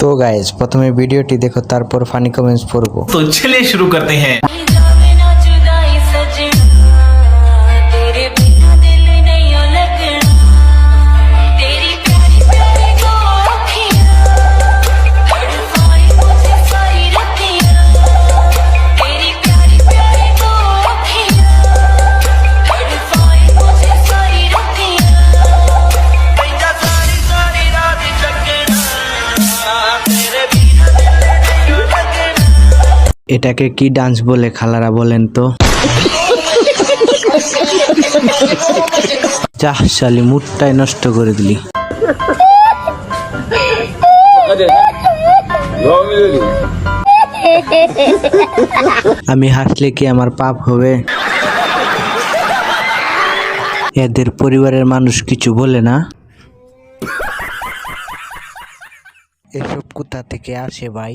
তো গাইজ প্রথমে ভিডিওটি দেখো তারপর ফানি কমেন্টস পড়বো। तो चलिए शुरू करते हैं। এটাকে কি ডান্স বলে খালারা বলেন তো? চাহ শালি মুডটাই নষ্ট করে দিলি। আমি হাসলে কি আমার পাপ হবে? এদের পরিবারের মানুষ কিছু বলে না? এসব কোথা থেকে আসে ভাই?